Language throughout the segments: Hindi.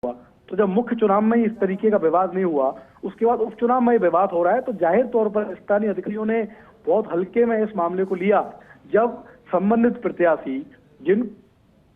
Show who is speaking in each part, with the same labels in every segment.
Speaker 1: हुआ। तो जब मुख्य चुनाव में इस तरीके का विवाद नहीं हुआ, उसके बाद उपचुनाव में विवाद हो रहा है, तो जाहिर तौर पर स्थानीय अधिकारियों ने बहुत हल्के में इस मामले को लिया। जब संबंधित प्रत्याशी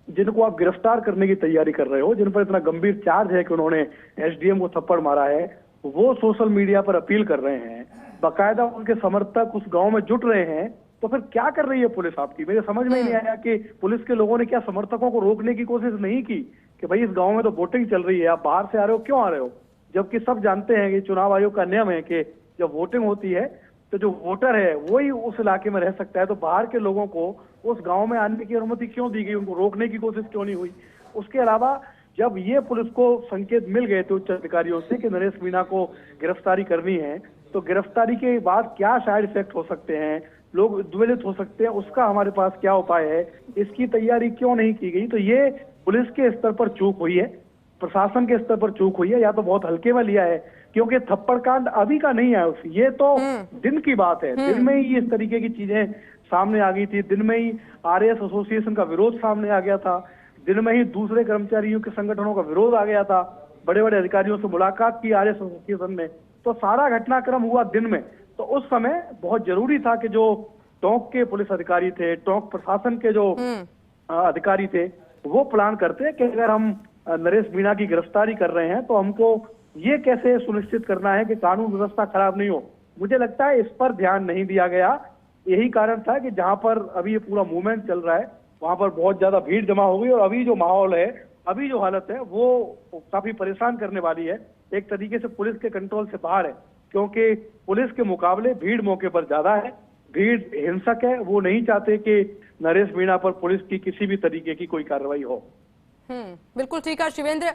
Speaker 1: जिनको आप गिरफ्तार करने की तैयारी कर रहे हो, जिन पर इतना गंभीर चार्ज है कि उन्होंने एसडीएम को थप्पड़ मारा है, वो सोशल मीडिया पर अपील कर रहे हैं, बाकायदा उनके समर्थक उस गांव में जुट रहे हैं, तो फिर क्या कर रही है पुलिस आपकी? मेरे समझ में ही नहीं आया कि पुलिस के लोगों ने क्या समर्थकों को रोकने की कोशिश नहीं की कि भाई इस गांव में तो वोटिंग चल रही है, आप बाहर से आ रहे हो, क्यों आ रहे हो? जबकि सब जानते हैं कि चुनाव आयोग का नियम है कि जब वोटिंग होती है तो जो वोटर है वही उस इलाके में रह सकता है, तो बाहर के लोगों को उस गांव में आने की अनुमति क्यों दी गई? उनको रोकने की कोशिश क्यों नहीं हुई? उसके अलावा जब ये पुलिस को संकेत मिल गए थे उच्च अधिकारियों से कि नरेश मीणा को गिरफ्तारी करनी है, तो गिरफ्तारी के बाद क्या साइड इफेक्ट हो सकते हैं, लोग उद्वेलित हो सकते हैं, उसका हमारे पास क्या उपाय है, इसकी तैयारी क्यों नहीं की गई? तो ये पुलिस के स्तर पर चूक हुई है, प्रशासन के स्तर पर चूक हुई है, या तो बहुत हल्के में लिया है, क्योंकि थप्पड़ कांड अभी का नहीं है, ये तो दिन की बात है। दिन में ही इस तरीके की चीजें सामने आ गई थी, दिन में ही आरएएस एसोसिएशन का विरोध सामने आ गया था, दिन में ही दूसरे कर्मचारियों के संगठनों का विरोध आ गया था, बड़े बड़े अधिकारियों से मुलाकात की आरएएस एसोसिएशन ने, तो सारा घटनाक्रम हुआ दिन में। तो उस समय बहुत जरूरी था कि जो टोंक के पुलिस अधिकारी थे, टोंक प्रशासन के जो अधिकारी थे, वो प्लान करते कि अगर हम नरेश मीणा की गिरफ्तारी कर रहे हैं तो हमको ये कैसे सुनिश्चित करना है कि कानून व्यवस्था खराब नहीं हो। मुझे लगता है इस पर ध्यान नहीं दिया गया। यही कारण था कि जहां पर अभी ये पूरा मूवमेंट चल रहा है वहां पर बहुत ज्यादा भीड़ जमा हो गई, और अभी जो माहौल है, अभी जो हालत है, वो काफी परेशान करने वाली है। एक तरीके से पुलिस के कंट्रोल से बाहर है, क्योंकि पुलिस के मुकाबले भीड़ मौके पर ज्यादा है, भीड़ हिंसक है, वो नहीं चाहते कि नरेश मीणा पर पुलिस की किसी भी तरीके की कोई कार्रवाई हो।
Speaker 2: बिल्कुल ठीक है शिवेंद्र,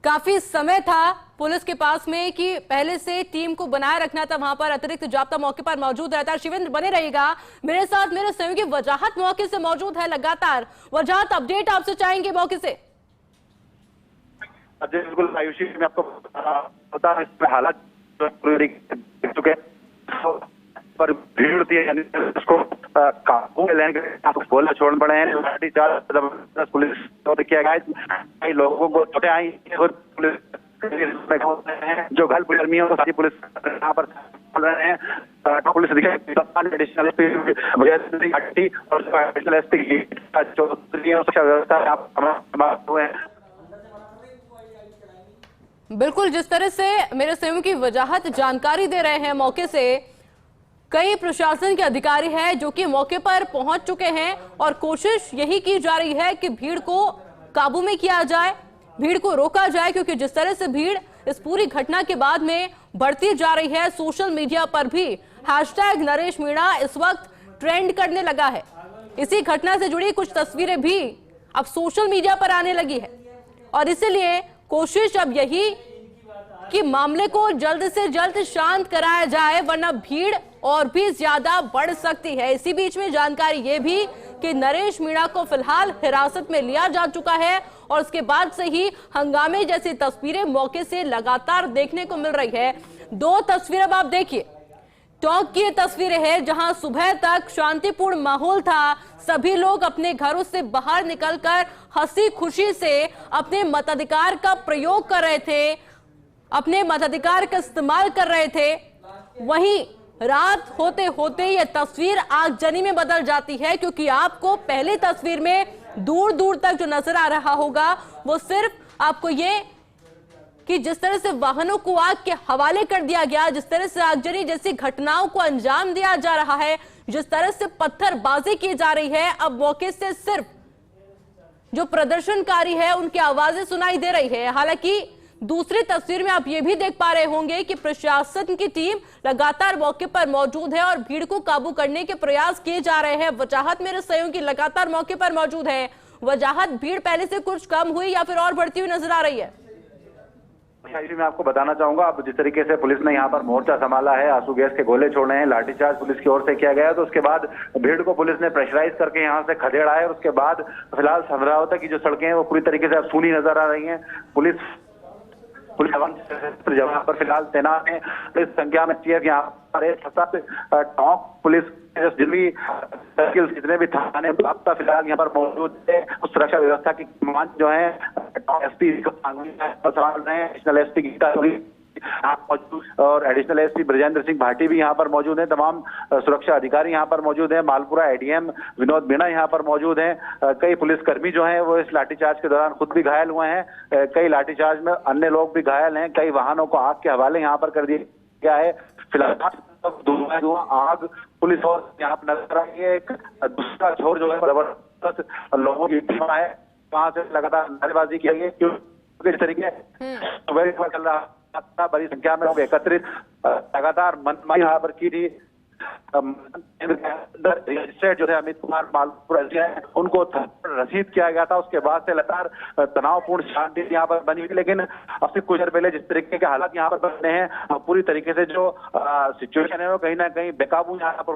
Speaker 2: काफी समय था पुलिस के पास में कि पहले से टीम को बनाए रखना था, वहां पर अतिरिक्त जाब्ता मौके पर मौजूद रहता है। शिवेंद्र बने रहिएगा मेरे साथ, मेरे सहयोगी वजाहत मौके से मौजूद है लगातार। वजाहत, अपडेट आपसे चाहेंगे मौके से।
Speaker 3: बिल्कुल आयुषी, मैं आपको पता है इसमें हालात देख चुके पर भीड़ होती है, यानी उसको काबू में लेने के गोले छोड़ने पड़े हैं, लाठीचार्ज पुलिस किया गया, कई लोगों को चोटें आई, जो घायल पुलिसकर्मियों को सारी पुलिस यहाँ पर रहे हैं। पुलिस अधिकारी एडिशनल एसपी और एडिशनल एसपी जो व्यवस्था हुए हैं।
Speaker 2: बिल्कुल, जिस तरह से मेरे सहयोगी की वजाहत जानकारी दे रहे हैं मौके से, कई प्रशासन के अधिकारी हैं जो कि मौके पर पहुंच चुके हैं और कोशिश यही की जा रही है कि भीड़ को काबू में किया जाए, भीड़ को रोका जाए, क्योंकि जिस तरह से भीड़ इस पूरी घटना के बाद में बढ़ती जा रही है, सोशल मीडिया पर भी हैशटैग नरेश मीणा इस वक्त ट्रेंड करने लगा है। इसी घटना से जुड़ी कुछ तस्वीरें भी अब सोशल मीडिया पर आने लगी है, और इसीलिए कोशिश अब यही कि मामले को जल्द से जल्द शांत कराया जाए, वरना भीड़ और भी ज्यादा बढ़ सकती है। इसी बीच में जानकारी ये भी कि नरेश मीणा को फिलहाल हिरासत में लिया जा चुका है, और उसके बाद से ही हंगामे जैसी तस्वीरें मौके से लगातार देखने को मिल रही है। दो तस्वीरें अब आप देखिए, टोंक की तस्वीरें हैं जहां सुबह तक शांतिपूर्ण माहौल था, सभी लोग अपने घरों से बाहर निकलकर हंसी खुशी से अपने मताधिकार का प्रयोग कर रहे थे, अपने मताधिकार का इस्तेमाल कर रहे थे। वहीं रात होते होते ये तस्वीर आगजनी में बदल जाती है, क्योंकि आपको पहले तस्वीर में दूर दूर तक जो नजर आ रहा होगा वो सिर्फ आपको ये कि जिस तरह से वाहनों को आग के हवाले कर दिया गया, जिस तरह से आगजनी जैसी घटनाओं को अंजाम दिया जा रहा है, जिस तरह से पत्थरबाजी की जा रही है, अब मौके से सिर्फ जो प्रदर्शनकारी है उनकी आवाजें सुनाई दे रही है। हालांकि दूसरी तस्वीर में आप ये भी देख पा रहे होंगे कि प्रशासन की टीम लगातार मौके पर मौजूद है और भीड़ को काबू करने के प्रयास किए जा रहे हैं। वजाहत मेरे सहयोगी लगातार मौके पर मौजूद है। वजाहत, भीड़ पहले से कुछ कम हुई या फिर और बढ़ती हुई नजर आ रही है?
Speaker 3: मैं आपको बताना चाहूंगा, अब जिस तरीके से पुलिस ने यहाँ पर मोर्चा संभाला है, आंसू गैस के गोले छोड़े हैं, लाठीचार्ज पुलिस की ओर से किया गया, तो उसके बाद भीड़ को पुलिस ने प्रेशराइज करके यहाँ से खदेड़ा है। और उसके बाद फिलहाल समरावता की जो सड़कें हैं वो पूरी तरीके से अब सूनी नजर आ रही हैं। पुलिस पुलिस जवान पर फिलहाल तैनात है। इस संख्या में यहाँ पर टॉप पुलिस जितनी सर्किल जितने भी थाने प्राप्त फिलहाल यहाँ पर मौजूद है। उस सुरक्षा व्यवस्था की कमान जो है एसपी नेशनल एसपी गीता मौजूद और एडिशनल एसपी ब्रजेंद्र सिंह भाटी भी यहाँ पर मौजूद हैं। तमाम सुरक्षा अधिकारी यहाँ पर मौजूद हैं। मालपुरा एडीएम विनोद मीणा यहाँ पर मौजूद हैं। कई पुलिसकर्मी जो हैं वो इस लाठीचार्ज के दौरान खुद भी घायल हुए हैं। कई लाठीचार्ज में अन्य लोग भी घायल हैं। कई वाहनों को आग के हवाले यहाँ पर कर दिया गया है। फिलहाल धुआं आग पुलिस और यहाँ पर नजर आई है। एक दूसरा छोर जो है जबरदस्त लोगों की टीम है, वहां से लगातार नारेबाजी की गई क्योंकि इस तरीके चल रहा बड़ी संख्या में लोग एकत्रित लगातार मनमानी यहाँ पर की थी। मजिस्ट्रेट जो है अमित कुमार मालपुरा उनको रसीद किया गया था। उसके बाद से लगातार तनावपूर्ण शांति यहाँ पर बनी हुई, लेकिन अब से कुछ देर पहले जिस तरीके के हालात यहाँ पर बने हैं पूरी तरीके से जो सिचुएशन है वो कहीं ना कहीं बेकाबू यहाँ पर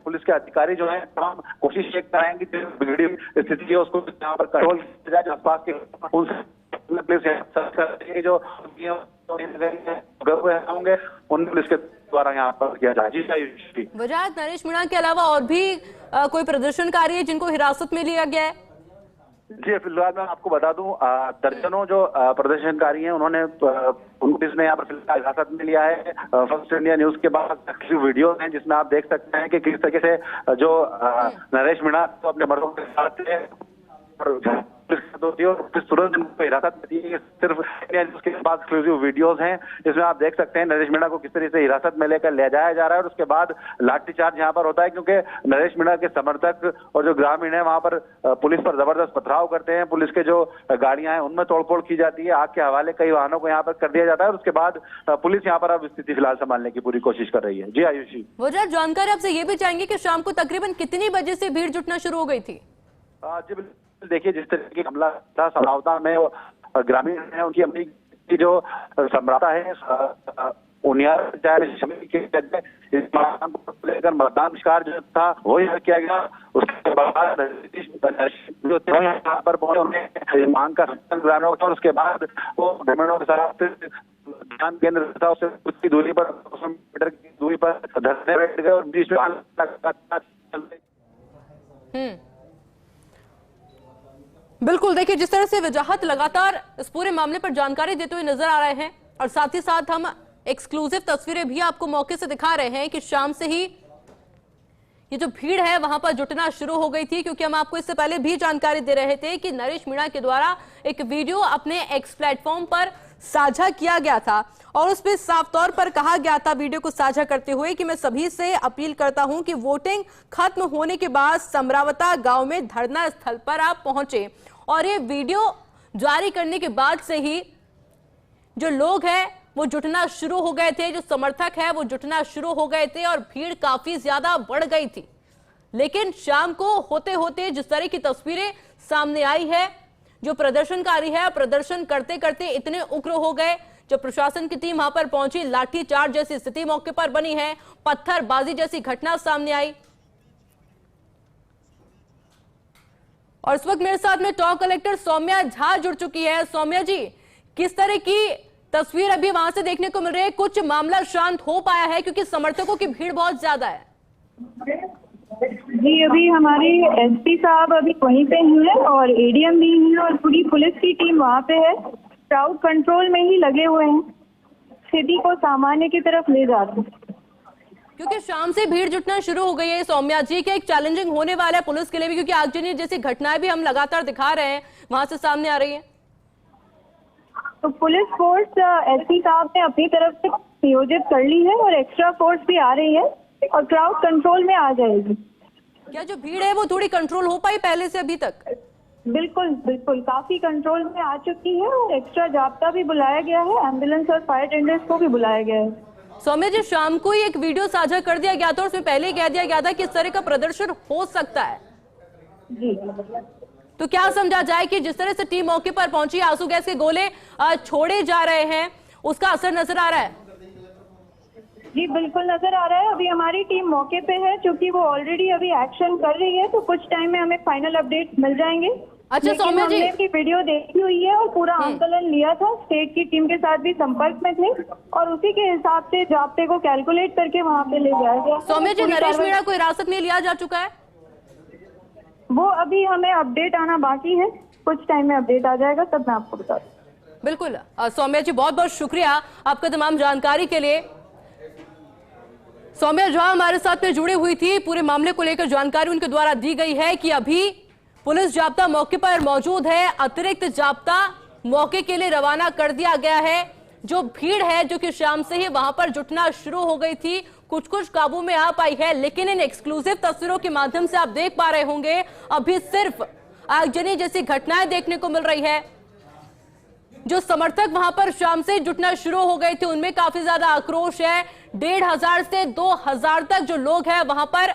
Speaker 3: पुलिस के अधिकारी जो है तमाम कोशिश ये कराएंगे कि बिगड़ी स्थिति है उसको यहाँ पर कंट्रोल किया जाए। आसपास के जो होंगे उन पुलिस के द्वारा यहाँ पर किया जाए।
Speaker 2: वजाहत नरेश मीणा के अलावा और भी कोई प्रदर्शनकारी है जिनको हिरासत में लिया गया है?
Speaker 3: जी फिलहाल मैं आपको बता दूं दर्जनों जो प्रदर्शनकारी हैं उन्होंने पुलिस ने यहाँ पर फिलहाल हिरासत में लिया है। फर्स्ट इंडिया न्यूज के बाद वीडियो हैं जिसमें आप देख सकते हैं कि किस तरीके से जो नरेश मीणा तो अपने मर्दों के साथ तुरंत हिरासत में दी। सिर्फ उसके बाद एक्सक्लूसिव वीडियोस हैं जिसमें आप देख सकते हैं नरेश मीणा को किस तरह से हिरासत में लेकर ले जाया जा रहा है और उसके बाद लाठीचार्ज यहाँ पर होता है क्योंकि नरेश मीणा के समर्थक और जो ग्रामीण है वहां पर पुलिस पर जबरदस्त पथराव करते हैं। पुलिस के जो गाड़ियां हैं उनमें तोड़फोड़ की जाती है। आग के हवाले कई वाहनों को यहाँ पर कर दिया जाता है और उसके बाद पुलिस यहाँ पर अब स्थिति फिलहाल संभालने की पूरी कोशिश कर रही है। जी आयुषी,
Speaker 2: वजह जानकारी आपसे ये भी चाहेंगे कि शाम को तकरीबन कितनी बजे से भीड़ जुटना शुरू हो गई थी?
Speaker 3: जी देखिए जिस तरह की हमला था समावता में ग्रामीण है उनकी अपनी जो सम्राता है लेकर मतदान बहिष्कार जो था वो यहाँ किया गया। उसके बाद जो थे यहाँ पर पहुंचे मांग का ग्रामीणों और उसके बाद वो ग्रामीणों के साथ ध्यान केंद्र था उससे कुछ की दूरी पर 200 मीटर की दूरी पर धरने बैठ गए और बीच में
Speaker 2: बिल्कुल देखिए जिस तरह से वजाहत लगातार इस पूरे मामले पर जानकारी देते हुए नजर आ रहे हैं और साथ ही साथ हम एक्सक्लूसिव तस्वीरें भी आपको मौके से दिखा रहे हैं कि शाम से ही ये जो भीड़ है वहां पर जुटना शुरू हो गई थी क्योंकि हम आपको इससे पहले भी जानकारी दे रहे थे कि नरेश मीणा के द्वारा एक वीडियो अपने एक्स प्लेटफॉर्म पर साझा किया गया था और उस पर साफ तौर पर कहा गया था वीडियो को साझा करते हुए कि मैं सभी से अपील करता हूं कि वोटिंग खत्म होने के बाद समरावता गांव में धरना स्थल पर आप पहुंचे। और ये वीडियो जारी करने के बाद से ही जो लोग हैं वो जुटना शुरू हो गए थे, जो समर्थक है वो जुटना शुरू हो गए थे और भीड़ काफी ज्यादा बढ़ गई थी। लेकिन शाम को होते होते जिस तरह की तस्वीरें सामने आई है, जो प्रदर्शनकारी है प्रदर्शन करते करते इतने उग्र हो गए, जब प्रशासन की टीम वहां पर पहुंची लाठीचार्ज जैसी स्थिति मौके पर बनी है, पत्थरबाजी जैसी घटना सामने आई। और इस वक्त मेरे साथ में टॉप कलेक्टर सौम्या झा जुड़ चुकी है। सौम्या जी, किस तरह की तस्वीर अभी वहां से देखने को मिल रही है? कुछ मामला शांत हो पाया है क्योंकि समर्थकों की भीड़ बहुत ज्यादा है?
Speaker 4: जी अभी हमारे एसपी साहब अभी वहीं पे हैं और एडीएम भी हैं और पूरी पुलिस की टीम वहां पे है। क्राउड कंट्रोल में ही लगे हुए हैं, स्थिति को सामान्य की तरफ ले जा रहे हैं।
Speaker 2: क्योंकि शाम से भीड़ जुटना शुरू हो गई है सौम्या जी, के एक चैलेंजिंग होने वाला है पुलिस के लिए भी क्योंकि आगजनी जैसी घटनाएं भी हम लगातार दिखा रहे हैं वहां से सामने आ रही है।
Speaker 4: तो पुलिस फोर्स एसपी साहब ने अपनी तरफ से नियोजित कर ली है और एक्स्ट्रा फोर्स भी आ रही है और क्राउड कंट्रोल में आ जाएगी।
Speaker 2: क्या जो भीड़ है वो थोड़ी कंट्रोल हो पाई पहले से अभी तक?
Speaker 4: बिल्कुल बिल्कुल काफी कंट्रोल में आ चुकी है और एक्स्ट्रा जाब्ता भी बुलाया गया है, एम्बुलेंस और फायर टेंडर्स को भी बुलाया गया है।
Speaker 2: सौम्या जी, शाम को ही एक वीडियो साझा कर दिया गया था, उसमें पहले ही कह दिया गया था कि इस तरह का प्रदर्शन हो सकता है
Speaker 4: जी।
Speaker 2: तो क्या समझा जाए कि जिस तरह से टीम मौके पर पहुंची, आंसू गैस के गोले छोड़े जा रहे हैं, उसका असर नजर आ रहा है?
Speaker 4: जी बिल्कुल नजर आ रहा है। अभी हमारी टीम मौके पे है, क्योंकि वो ऑलरेडी अभी एक्शन कर रही है, तो कुछ टाइम में हमें फाइनल अपडेट मिल जाएंगे
Speaker 2: अच्छा
Speaker 4: लेकिन
Speaker 2: सौम्या जी,
Speaker 4: हमने भी वीडियो देखी हुई है और पूरा आंकलन लिया था, स्टेट की टीम के साथ भी संपर्क में थे और उसी के हिसाब से जाब्ते को कैलकुलेट करके वहां पे ले जाया गया।
Speaker 2: सौम्या जी, नरेश मीणा को हिरासत में लिया जा चुका है?
Speaker 4: वो अभी हमें अपडेट आना बाकी है, कुछ टाइम में अपडेट आ जाएगा, तब मैं आपको बता दूं।
Speaker 2: बिल्कुल सौम्या जी, बहुत बहुत शुक्रिया आपका तमाम जानकारी के लिए। सौम्या झा हमारे साथ में जुड़ी हुई थी, पूरे मामले को लेकर जानकारी उनके द्वारा दी गई है कि अभी पुलिस जाब्ता मौके पर मौजूद है, अतिरिक्त जाब्ता मौके के लिए रवाना कर दिया गया है। जो भीड़ है जो कि शाम से ही वहां पर जुटना शुरू हो गई थी, कुछ कुछ काबू में आ पाई है, लेकिन इन एक्सक्लूसिव तस्वीरों के माध्यम से आप देख पा रहे होंगे अभी सिर्फ आगजनी जैसी घटनाएं देखने को मिल रही है। जो समर्थक वहां पर शाम से जुटना शुरू हो गए थे उनमें काफी ज्यादा आक्रोश है। 1500 से 2000 तक जो लोग हैं वहां पर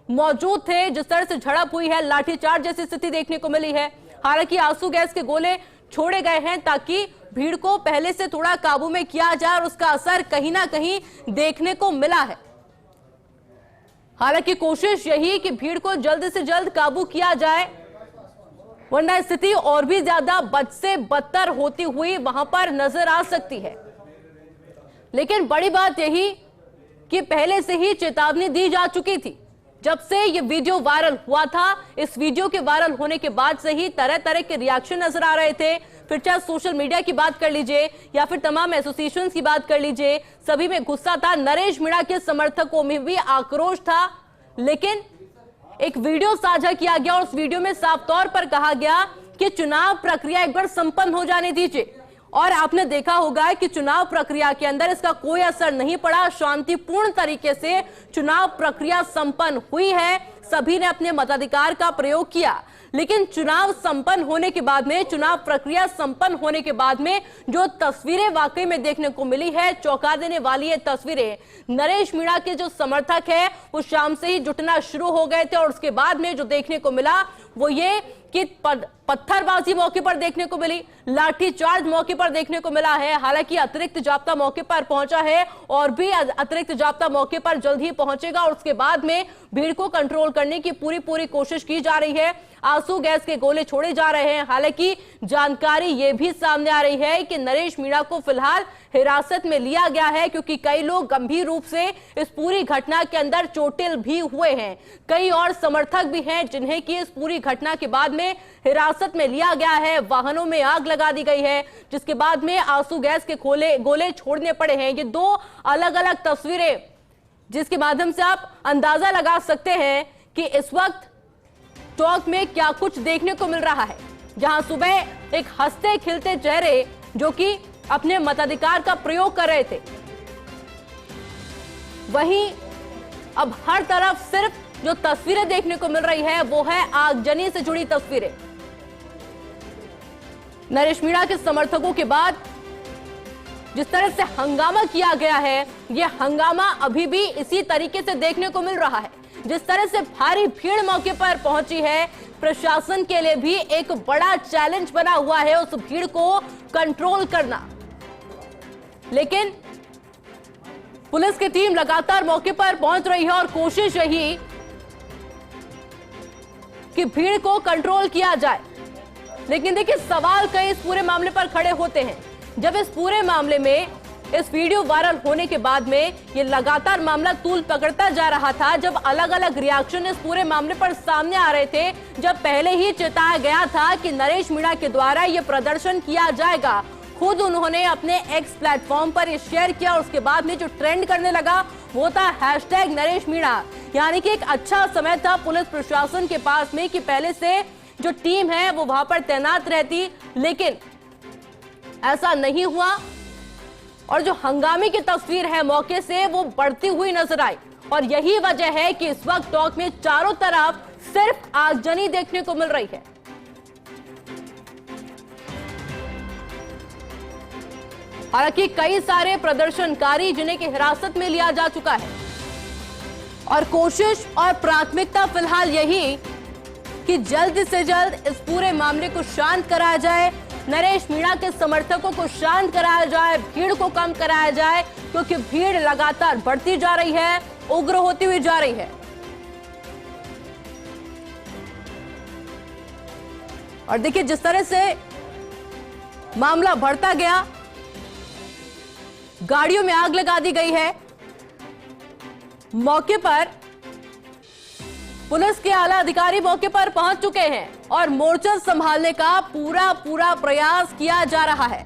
Speaker 2: मौजूद थे। जिस तरह से झड़प हुई है, लाठीचार्ज जैसी स्थिति देखने को मिली है। हालांकि आंसू गैस के गोले छोड़े गए हैं ताकि भीड़ को पहले से थोड़ा काबू में किया जाए और उसका असर कहीं ना कहीं देखने को मिला है। हालांकि कोशिश यही कि भीड़ को जल्द से जल्द काबू किया जाए, वरना स्थिति और भी ज्यादा बद से बदतर होती हुई वहां पर नजर आ सकती है। लेकिन बड़ी बात यही कि पहले से ही चेतावनी दी जा चुकी थी। जब से ये वीडियो वायरल हुआ था, इस वीडियो के वायरल होने के बाद से ही तरह तरह के रिएक्शन नजर आ रहे थे। फिर चाहे सोशल मीडिया की बात कर लीजिए या फिर तमाम एसोसिएशंस की बात कर लीजिए, सभी में गुस्सा था। नरेश मीणा के समर्थकों में भी आक्रोश था। लेकिन एक वीडियो साझा किया गया और उस वीडियो में साफ तौर पर कहा गया कि चुनाव प्रक्रिया एक बार संपन्न हो जाने दीजिए। और आपने देखा होगा कि चुनाव प्रक्रिया के अंदर इसका कोई असर नहीं पड़ा। शांतिपूर्ण तरीके से चुनाव प्रक्रिया संपन्न हुई है, सभी ने अपने मताधिकार का प्रयोग किया। लेकिन चुनाव संपन्न होने के बाद में, चुनाव प्रक्रिया संपन्न होने के बाद में जो तस्वीरें वाकई में देखने को मिली है, चौंका देने वाली ये तस्वीरें। नरेश मीणा के जो समर्थक है वो शाम से ही जुटना शुरू हो गए थे और उसके बाद में जो देखने को मिला वो ये कि पत्थरबाजी मौके पर देखने को मिली, लाठीचार्ज मौके पर देखने को मिला है। हालांकि अतिरिक्त जाब्ता मौके पर पहुंचा है और भी अतिरिक्त जाब्ता मौके पर जल्द ही पहुंचेगा और उसके बाद में भीड़ को कंट्रोल करने की पूरी कोशिश की जा रही है। आंसू गैस के गोले छोड़े जा रहे हैं। हालांकि जानकारी यह भी सामने आ रही है कि नरेश मीणा को फिलहाल हिरासत में लिया गया है, क्योंकि कई लोग गंभीर रूप से इस पूरी घटना के अंदर चोटिल भी हुए हैं। कई और समर्थक भी हैं जिन्हें कि इस पूरी घटना के बाद में हिरासत में लिया गया है। वाहनों में आग लगा दी गई है, जिसके बाद में आंसू गैस के गोले छोड़ने पड़े हैं। ये दो अलग अलग तस्वीरें जिसके माध्यम से आप अंदाजा लगा सकते हैं कि इस वक्त टॉक में क्या कुछ देखने को मिल रहा है। जहां सुबह एक हंसते खिलते चेहरे जो कि अपने मताधिकार का प्रयोग कर रहे थे, वहीं अब हर तरफ सिर्फ जो तस्वीरें देखने को मिल रही है वो है आगजनी से जुड़ी तस्वीरें। नरेश मीणा के समर्थकों के बाद जिस तरह से हंगामा किया गया है, यह हंगामा अभी भी इसी तरीके से देखने को मिल रहा है। जिस तरह से भारी भीड़ मौके पर पहुंची है, प्रशासन के लिए भी एक बड़ा चैलेंज बना हुआ है उस भीड़ को कंट्रोल करना। लेकिन पुलिस की टीम लगातार मौके पर पहुंच रही है और कोशिश यही कि भीड़ को कंट्रोल किया जाए। लेकिन देखिए, सवाल कई इस पूरे मामले पर खड़े होते हैं। जब इस पूरे मामले में इस वीडियो वायरल होने के बाद में ये लगातार मामला तूल पकड़ता जा रहा था, जब अलग अलग रिएक्शन इस पूरे मामले पर सामने आ रहे थे, जब पहले ही चेताया गया था कि नरेश मीणा के द्वारा ये प्रदर्शन किया जाएगा, खुद उन्होंने अपने एक्स प्लेटफॉर्म पर ये शेयर किया और उसके बाद में जो ट्रेंड करने लगा वो था #नरेश मीणा। यानी कि एक अच्छा समय था पुलिस प्रशासन के पास में कि पहले से जो टीम है वो वहां पर तैनात रहती, लेकिन ऐसा नहीं हुआ और जो हंगामे की तस्वीर है मौके से वो बढ़ती हुई नजर आई। और यही वजह है कि इस वक्त टॉक में चारों तरफ सिर्फ आगजनी देखने को मिल रही है। हालांकि कई सारे प्रदर्शनकारी जिन्हें की हिरासत में लिया जा चुका है और कोशिश और प्राथमिकता फिलहाल यही कि जल्द से जल्द इस पूरे मामले को शांत कराया जाए, नरेश मीणा के समर्थकों को शांत कराया जाए, भीड़ को कम कराया जाए, क्योंकि भीड़ लगातार बढ़ती जा रही है, उग्र होती हुई जा रही है। और देखिए जिस तरह से मामला बढ़ता गया, गाड़ियों में आग लगा दी गई है। मौके पर पुलिस के आला अधिकारी मौके पर पहुंच चुके हैं और मोर्चा संभालने का पूरा प्रयास किया जा रहा है।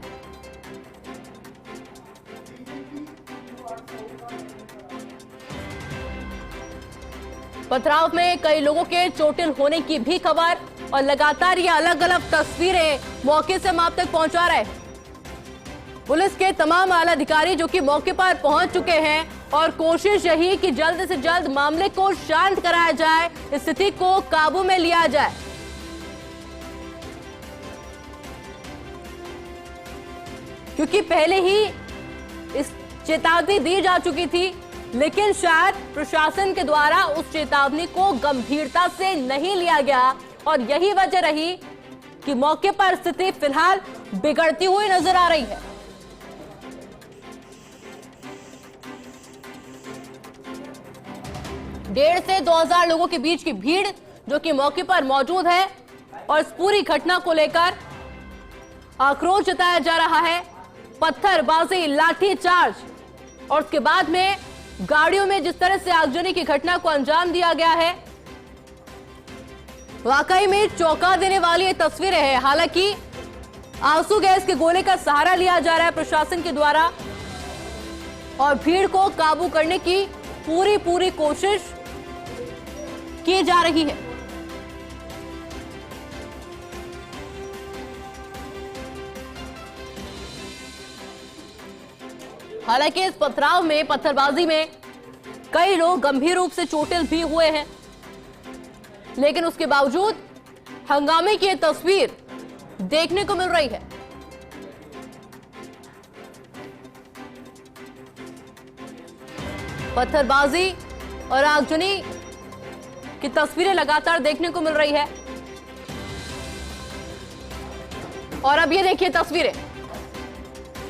Speaker 2: पथराव में कई लोगों के चोटिल होने की भी खबर और लगातार ये अलग अलग तस्वीरें मौके से हम आप तक पहुंचा रहे हैं। पुलिस के तमाम आला अधिकारी जो कि मौके पर पहुंच चुके हैं और कोशिश यही कि जल्द से जल्द मामले को शांत कराया जाए, स्थिति को काबू में लिया जाए। क्योंकि पहले ही इस चेतावनी दी जा चुकी थी, लेकिन शायद प्रशासन के द्वारा उस चेतावनी को गंभीरता से नहीं लिया गया और यही वजह रही कि मौके पर स्थिति फिलहाल बिगड़ती हुई नजर आ रही है। डेढ़ से 2000 लोगों के बीच की भीड़ जो कि मौके पर मौजूद है और इस पूरी घटना को लेकर आक्रोश जताया जा रहा है। पत्थरबाजी, लाठीचार्ज और उसके बाद में गाड़ियों में जिस तरह से आगजनी की घटना को अंजाम दिया गया है, वाकई में चौंका देने वाली ये तस्वीरें हैं। हालांकि आंसू गैस के गोले का सहारा लिया जा रहा है प्रशासन के द्वारा और भीड़ को काबू करने की पूरी कोशिश की जा रही है। हालांकि इस पथराव में, पत्थरबाजी में कई लोग गंभीर रूप से चोटिल भी हुए हैं, लेकिन उसके बावजूद हंगामे की यह तस्वीर देखने को मिल रही है। पत्थरबाजी और आगजनी की तस्वीरें लगातार देखने को मिल रही है। और अब ये देखिए तस्वीरें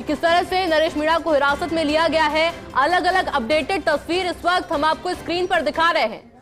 Speaker 2: किस तरह से नरेश मीणा को हिरासत में लिया गया है। अलग अलग अपडेटेड तस्वीर इस वक्त हम आपको स्क्रीन पर दिखा रहे हैं।